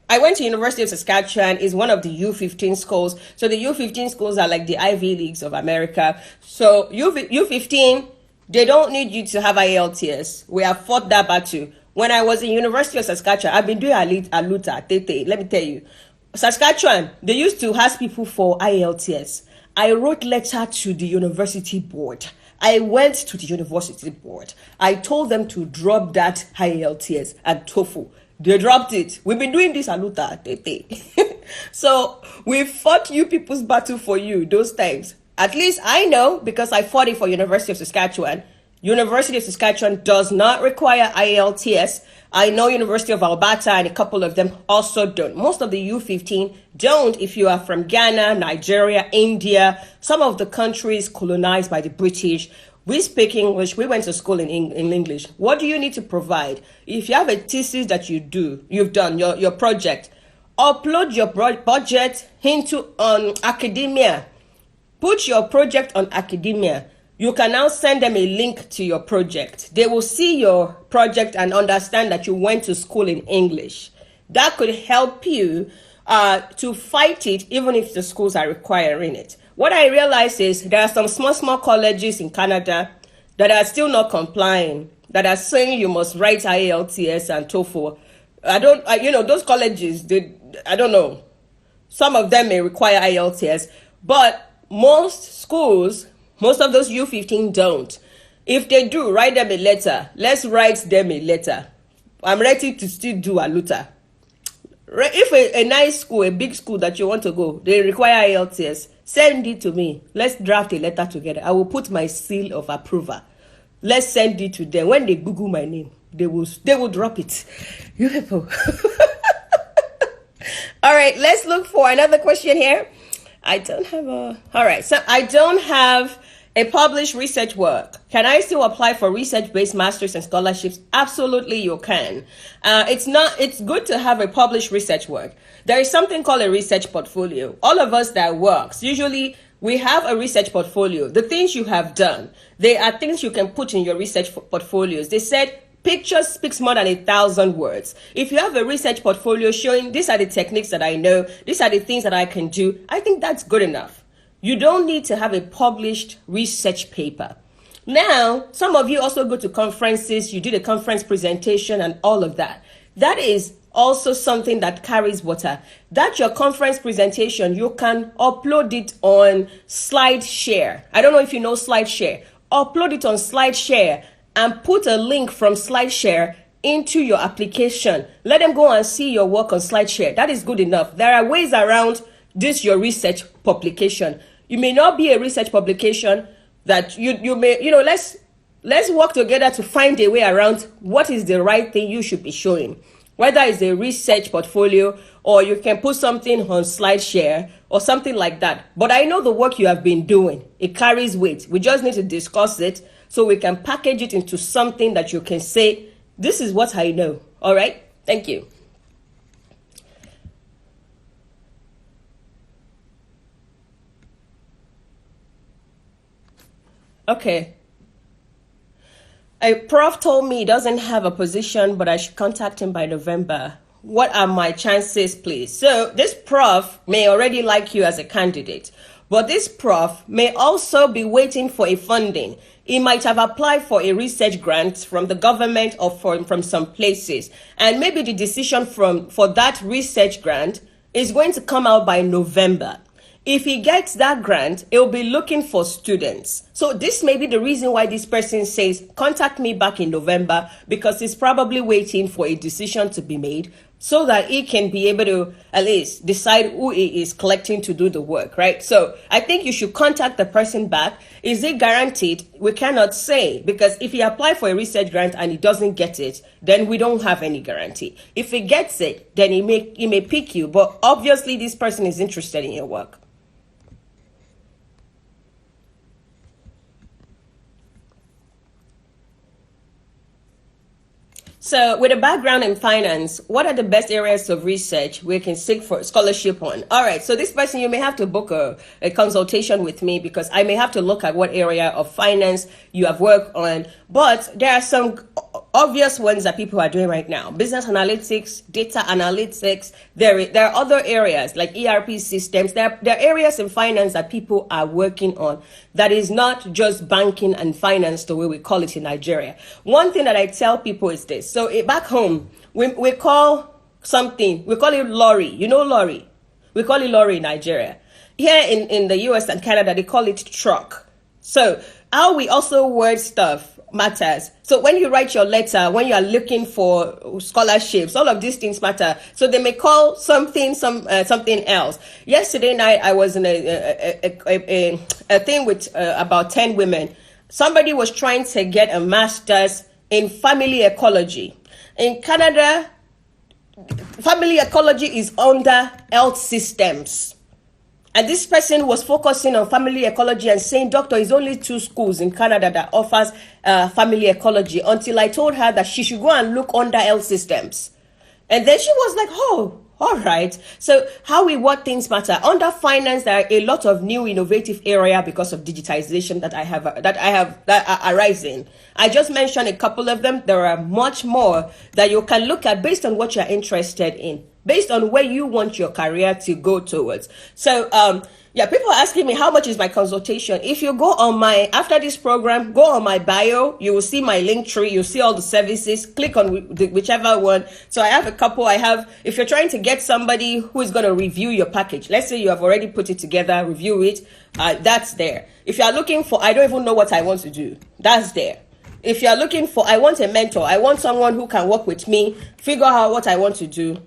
I went to University of Saskatchewan. Is one of the U15 schools. So the U15 schools are like the Ivy Leagues of America. So U15, they don't need you to have IELTS. We have fought that battle. When I was in University of Saskatchewan, I've been doing Aluta, Tete. Let me tell you. Saskatchewan, they used to ask people for IELTS. I wrote letter to the university board. I went to the university board. I told them to drop that IELTS and TOEFL. They dropped it. We've been doing this Aluta, Tete. So we fought you people's battle for you those times. At least I know because I fought it for University of Saskatchewan. University of Saskatchewan does not require IELTS. I know University of Alberta and a couple of them also don't. Most of the U15 don't if you are from Ghana, Nigeria, India, some of the countries colonized by the British. We speak English. We went to school in English. What do you need to provide? If you have a thesis that you've done, your project, upload your budget into academia. Put your project on academia. You can now send them a link to your project. They will see your project and understand that you went to school in English. That could help you to fight it, even if the schools are requiring it. What I realize is there are some small colleges in Canada that are still not complying, that are saying you must write IELTS and TOEFL. Those colleges, I don't know. Some of them may require IELTS, but most schools, most of those U15 don't. If they do, write them a letter. Let's write them a letter. I'm ready to still do Aluta. If a nice school, a big school that you want to go, they require IELTS, send it to me. Let's draft a letter together. I will put my seal of approval. Let's send it to them. When they Google my name, they will drop it. You people. All right, let's look for another question here. I don't have a published research work. Can I still apply for research-based masters and scholarships? Absolutely, you can. It's good to have a published research work. There is something called a research portfolio. All of us that works, usually we have a research portfolio. The things you have done, they are things you can put in your research portfolios. They said pictures speaks more than 1,000 words. If you have a research portfolio showing these are the techniques that I know, these are the things that I can do, I think that's good enough. You don't need to have a published research paper. Now, some of you also go to conferences, you do the conference presentation and all of that. That is also something that carries water. That your conference presentation, you can upload it on SlideShare. I don't know if you know SlideShare. Upload it on SlideShare and put a link from SlideShare into your application. Let them go and see your work on SlideShare. That is good enough. There are ways around this your research publication. You may not be a research publication that you may, let's work together to find a way around what is the right thing you should be showing. Whether it's a research portfolio or you can put something on SlideShare or something like that. But I know the work you have been doing. It carries weight. We just need to discuss it so we can package it into something that you can say, this is what I know. All right? Thank you. Okay. A prof told me he doesn't have a position, but I should contact him by November. What are my chances, please? So this prof may already like you as a candidate, but this prof may also be waiting for a funding. He might have applied for a research grant from the government or from some places. And maybe the decision for that research grant is going to come out by November. If he gets that grant, he'll be looking for students. So this may be the reason why this person says, contact me back in November, because he's probably waiting for a decision to be made so that he can be able to at least decide who he is collecting to do the work, right? So I think you should contact the person back. Is it guaranteed? We cannot say, because if he applied for a research grant and he doesn't get it, then we don't have any guarantee. If he gets it, then he may pick you, but obviously this person is interested in your work. So with a background in finance, what are the best areas of research we can seek for scholarship on? All right, so this person, you may have to book a consultation with me because I may have to look at what area of finance you have worked on. But there are some obvious ones that people are doing right now. Business analytics, data analytics. There are other areas like ERP systems. There are areas in finance that people are working on that is not just banking and finance the way we call it in Nigeria. One thing that I tell people is this. So back home, we call something, we call it lorry. You know lorry? We call it lorry in Nigeria. Here in the US and Canada, they call it truck. So how we also word stuff matters. So when you write your letter, when you are looking for scholarships, all of these things matter. So they may call something else. Yesterday night, I was in a thing with about 10 women. Somebody was trying to get a master's in family ecology. In Canada, family ecology is under health systems. And this person was focusing on family ecology and saying, doctor, it's only 2 schools in Canada that offers family ecology, until I told her that she should go and look under health systems. And then she was like, oh, all right. So what things matter. Under finance, there are a lot of new innovative area because of digitization that are arising. I just mentioned a couple of them. There are much more that you can look at based on what you're interested in, based on where you want your career to go towards. So, people are asking me, how much is my consultation? If you go on after this program, go on my bio, you will see my link tree, you'll see all the services, click on whichever one. So I have a couple. If you're trying to get somebody who is going to review your package, let's say you have already put it together, review it, that's there. If you're looking for, I don't even know what I want to do, that's there. If you're looking for, I want a mentor, I want someone who can work with me, figure out what I want to do,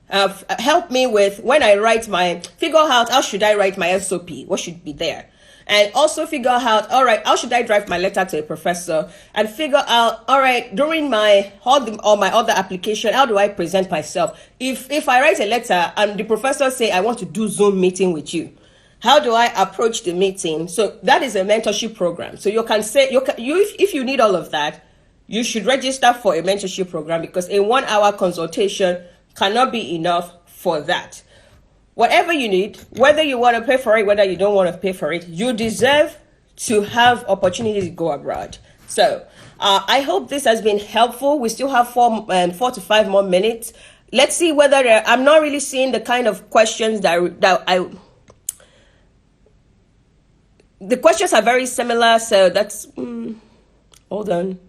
help me with when I figure out how should I write my SOP, what should be there, and also figure out, all right, how should I draft my letter to a professor, and figure out, all right, during my other application, how do I present myself? If I write a letter and the professor say I want to do Zoom meeting with you, how do I approach the meeting? So that is a mentorship program. So you can say if you need all of that, you should register for a mentorship program, because a 1-hour consultation cannot be enough for that. Whatever you need, whether you want to pay for it, whether you don't want to pay for it, you deserve to have opportunities to go abroad. So I hope this has been helpful. We still have 4 to 5 more minutes. Let's see whether I'm not really seeing the kind of questions that the questions are very similar, so that's, hold on.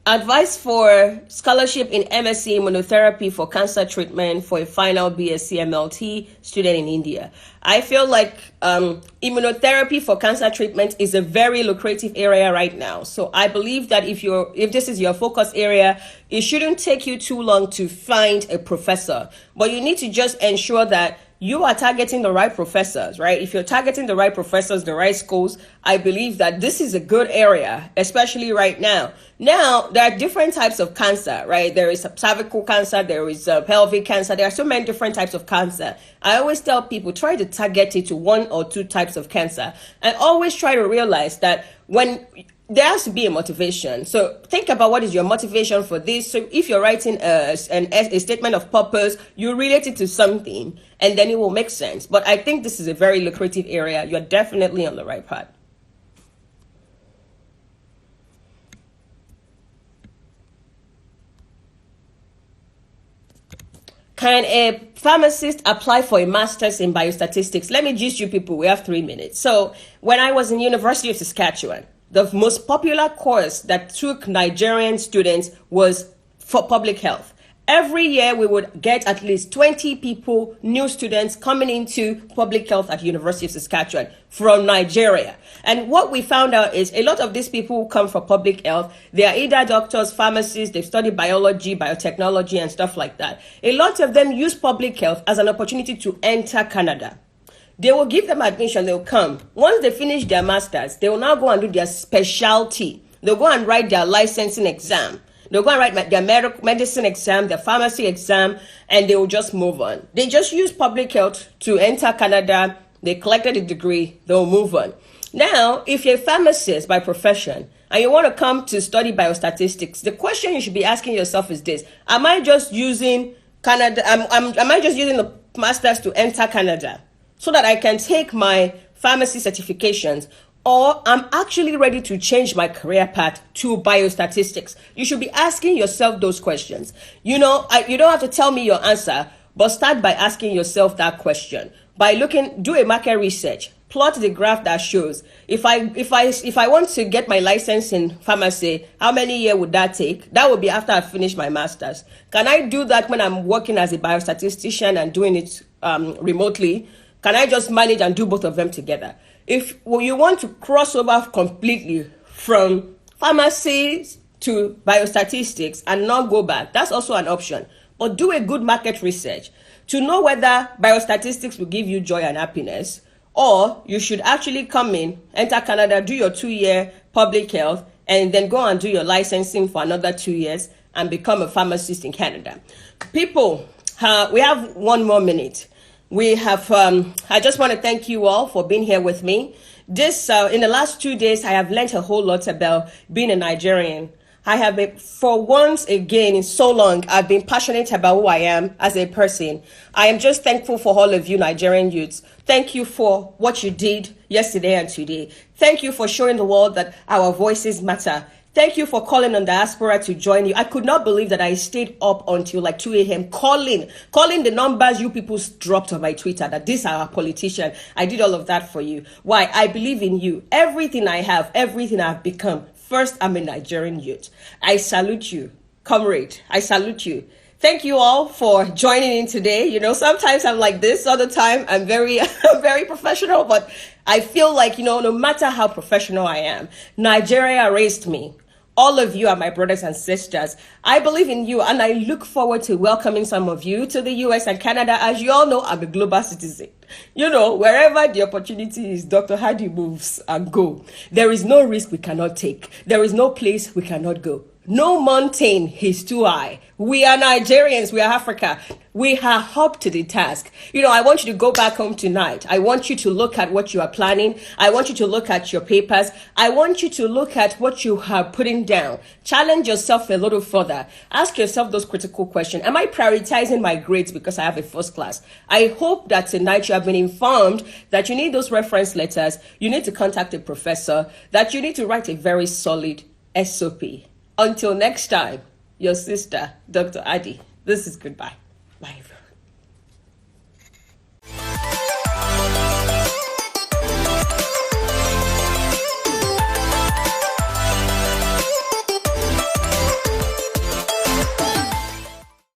Advice for scholarship in MSc immunotherapy for cancer treatment for a final BSc MLT student in India. I feel like immunotherapy for cancer treatment is a very lucrative area right now. So I believe that if this is your focus area, it shouldn't take you too long to find a professor. But you need to just ensure that you are targeting the right professors, right? If you're targeting the right professors, the right schools, I believe that this is a good area, especially right now. Now, there are different types of cancer, right? There is cervical cancer, there is pelvic cancer. There are so many different types of cancer. I always tell people, try to target it to one or two types of cancer. And always try to realize that there has to be a motivation. So think about what is your motivation for this. So if you're writing a statement of purpose, you relate it to something, and then it will make sense. But I think this is a very lucrative area. You're definitely on the right path. Can a pharmacist apply for a master's in biostatistics? Let me gist you people. We have 3 minutes. So when I was in University of Saskatchewan, the most popular course that took Nigerian students was for public health. Every year we would get at least 20 people, new students coming into public health at University of Saskatchewan from Nigeria. And what we found out is a lot of these people who come for public health, they are either doctors, pharmacists, they've studied biology, biotechnology and stuff like that. A lot of them use public health as an opportunity to enter Canada. They will give them admission, they'll come. Once they finish their masters, they will now go and do their specialty. They'll go and write their licensing exam. They'll go and write their medicine exam, their pharmacy exam, and they will just move on. They just use public health to enter Canada. They collected a degree, they'll move on. Now, if you're a pharmacist by profession and you want to come to study biostatistics, the question you should be asking yourself is this: am I just using Canada? Am I just using the masters to enter Canada so that I can take my pharmacy certifications? Or I'm actually ready to change my career path to biostatistics? You should be asking yourself those questions. You don't have to tell me your answer, but start by asking yourself that question. Do a market research, plot the graph that shows if I want to get my license in pharmacy, how many years would that take? That would be after I finish my master's. Can I do that when I'm working as a biostatistician and doing it remotely? Can I just manage and do both of them together? If you want to cross over completely from pharmacy to biostatistics and not go back, that's also an option. But do a good market research to know whether biostatistics will give you joy and happiness, or you should actually come in, enter Canada, do your 2-year public health, and then go and do your licensing for another 2 years and become a pharmacist in Canada. People, we have 1 more minute. We have, I just want to thank you all for being here with me. In the last 2 days, I have learned a whole lot about being a Nigerian. I have been, for once again in so long, I've been passionate about who I am as a person. I am just thankful for all of you Nigerian youths. Thank you for what you did yesterday and today. Thank you for showing the world that our voices matter. Thank you for calling on diaspora to join you. I could not believe that I stayed up until like 2 a.m. calling the numbers you people dropped on my Twitter, that this are our politician. I did all of that for you. Why? I believe in you. Everything I have, everything I've become. First, I'm a Nigerian youth. I salute you, comrade. I salute you. Thank you all for joining in today. Sometimes I'm like this, all the time I'm very professional, but I feel like, no matter how professional I am, Nigeria raised me. All of you are my brothers and sisters. I believe in you, and I look forward to welcoming some of you to the US and Canada. As you all know, I'm a global citizen. Wherever the opportunity is, Dr. Hadi moves and go. There is no risk we cannot take. There is no place we cannot go. No mountain is too high. We are Nigerians. We are Africa. We are up to the task. I want you to go back home tonight. I want you to look at what you are planning. I want you to look at your papers. I want you to look at what you are putting down. Challenge yourself a little further. Ask yourself those critical questions. Am I prioritizing my grades because I have a first class? I hope that tonight you have been informed that you need those reference letters. You need to contact a professor, that you need to write a very solid SOP. Until next time, your sister, Dr. Adi. This is goodbye. Bye, everyone.